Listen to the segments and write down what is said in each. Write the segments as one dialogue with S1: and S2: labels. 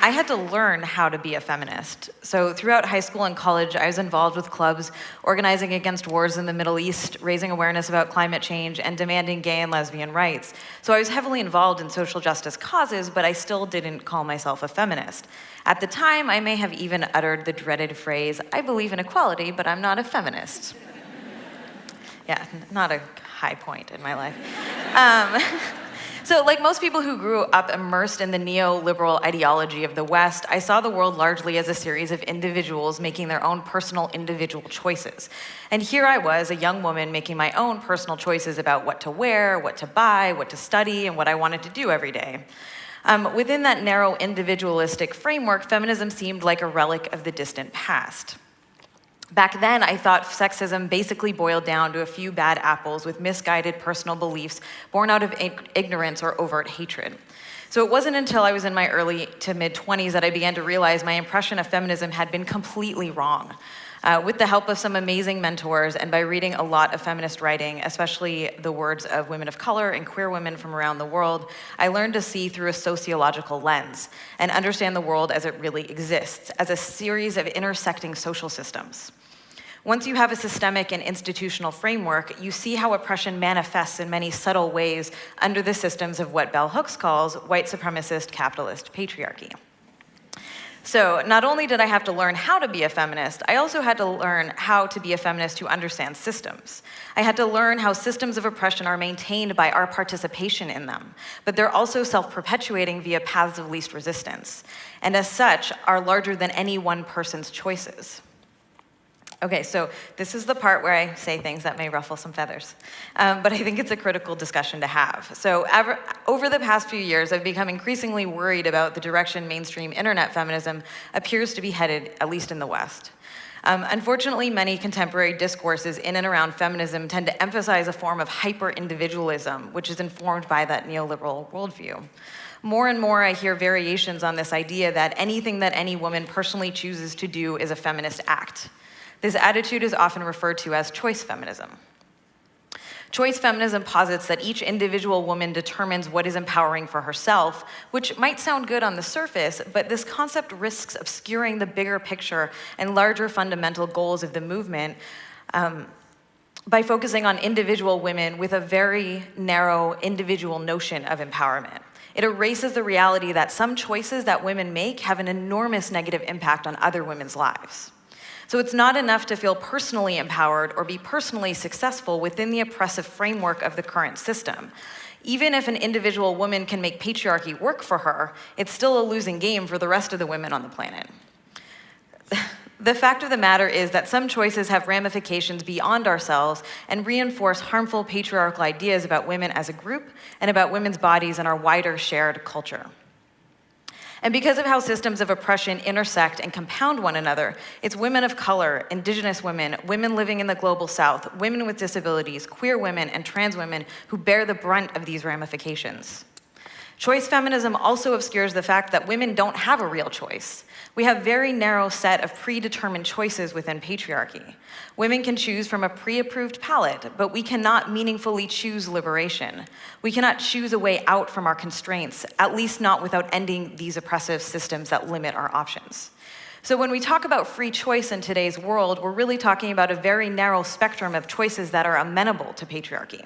S1: I had to learn how to be a feminist. So throughout high school and college, I was involved with clubs, organizing against wars in the Middle East, raising awareness about climate change, and demanding gay and lesbian rights. So I was heavily involved in social justice causes, but I still didn't call myself a feminist. At the time, I may have even uttered the dreaded phrase, "I believe in equality, but I'm not a feminist." Yeah, not a high point in my life. So like most people who grew up immersed in the neoliberal ideology of the West, I saw the world largely as a series of individuals making their own personal individual choices. And here I was, a young woman making my own personal choices about what to wear, what to buy, what to study, and what I wanted to do every day. Within that narrow individualistic framework, feminism seemed like a relic of the distant past. Back then, I thought sexism basically boiled down to a few bad apples with misguided personal beliefs born out of ignorance or overt hatred. So it wasn't until I was in my early to mid-20s that I began to realize my impression of feminism had been completely wrong. With the help of some amazing mentors and by reading a lot of feminist writing, especially the words of women of color and queer women from around the world, I learned to see through a sociological lens and understand the world as it really exists, as a series of intersecting social systems. Once you have a systemic and institutional framework, you see how oppression manifests in many subtle ways under the systems of what Bell Hooks calls white supremacist capitalist patriarchy. So not only did I have to learn how to be a feminist, I also had to learn how to be a feminist who understands systems. I had to learn how systems of oppression are maintained by our participation in them, but they're also self-perpetuating via paths of least resistance, and as such, are larger than any one person's choices. Okay, so this is the part where I say things that may ruffle some feathers, but I think it's a critical discussion to have. So over the past few years, I've become increasingly worried about the direction mainstream internet feminism appears to be headed, at least in the West. Unfortunately, many contemporary discourses in and around feminism tend to emphasize a form of hyper-individualism, which is informed by that neoliberal worldview. More and more, I hear variations on this idea that anything that any woman personally chooses to do is a feminist act. This attitude is often referred to as choice feminism. Choice feminism posits that each individual woman determines what is empowering for herself, which might sound good on the surface, but this concept risks obscuring the bigger picture and larger fundamental goals of the movement by focusing on individual women with a very narrow individual notion of empowerment. It erases the reality that some choices that women make have an enormous negative impact on other women's lives. So it's not enough to feel personally empowered or be personally successful within the oppressive framework of the current system. Even if an individual woman can make patriarchy work for her, it's still a losing game for the rest of the women on the planet. The fact of the matter is that some choices have ramifications beyond ourselves and reinforce harmful patriarchal ideas about women as a group and about women's bodies and our wider shared culture. And because of how systems of oppression intersect and compound one another, it's women of color, indigenous women, women living in the global south, women with disabilities, queer women, and trans women who bear the brunt of these ramifications. Choice feminism also obscures the fact that women don't have a real choice. We have a very narrow set of predetermined choices within patriarchy. Women can choose from a pre-approved palette, but we cannot meaningfully choose liberation. We cannot choose a way out from our constraints, at least not without ending these oppressive systems that limit our options. So when we talk about free choice in today's world, we're really talking about a very narrow spectrum of choices that are amenable to patriarchy.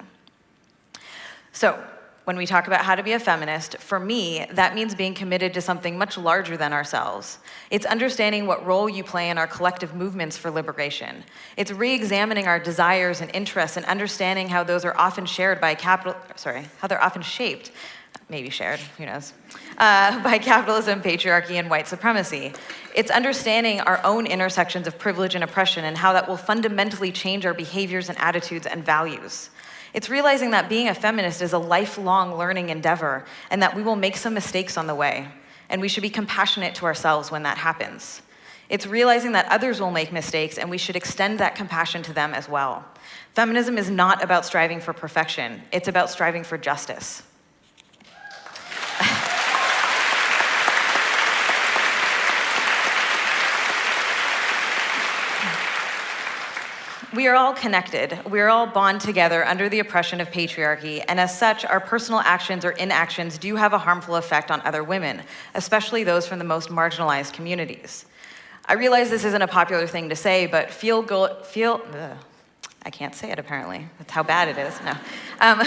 S1: So, when we talk about how to be a feminist, for me, that means being committed to something much larger than ourselves. It's understanding what role you play in our collective movements for liberation. It's re-examining our desires and interests and understanding how those are often shared by how they're often shaped, maybe shared, who knows, by capitalism, patriarchy, and white supremacy. It's understanding our own intersections of privilege and oppression and how that will fundamentally change our behaviors and attitudes and values. It's realizing that being a feminist is a lifelong learning endeavor and that we will make some mistakes on the way, and we should be compassionate to ourselves when that happens. It's realizing that others will make mistakes and we should extend that compassion to them as well. Feminism is not about striving for perfection, it's about striving for justice. We are all connected. We are all bound together under the oppression of patriarchy, and as such, our personal actions or inactions do have a harmful effect on other women, especially those from the most marginalized communities. I realize this isn't a popular thing to say, but I can't say it apparently. That's how bad it is. No.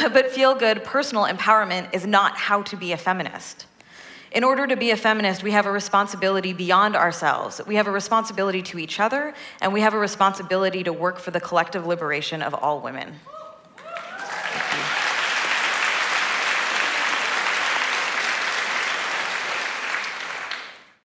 S1: But feel-good personal empowerment is not how to be a feminist. In order to be a feminist, we have a responsibility beyond ourselves. We have a responsibility to each other, and we have a responsibility to work for the collective liberation of all women.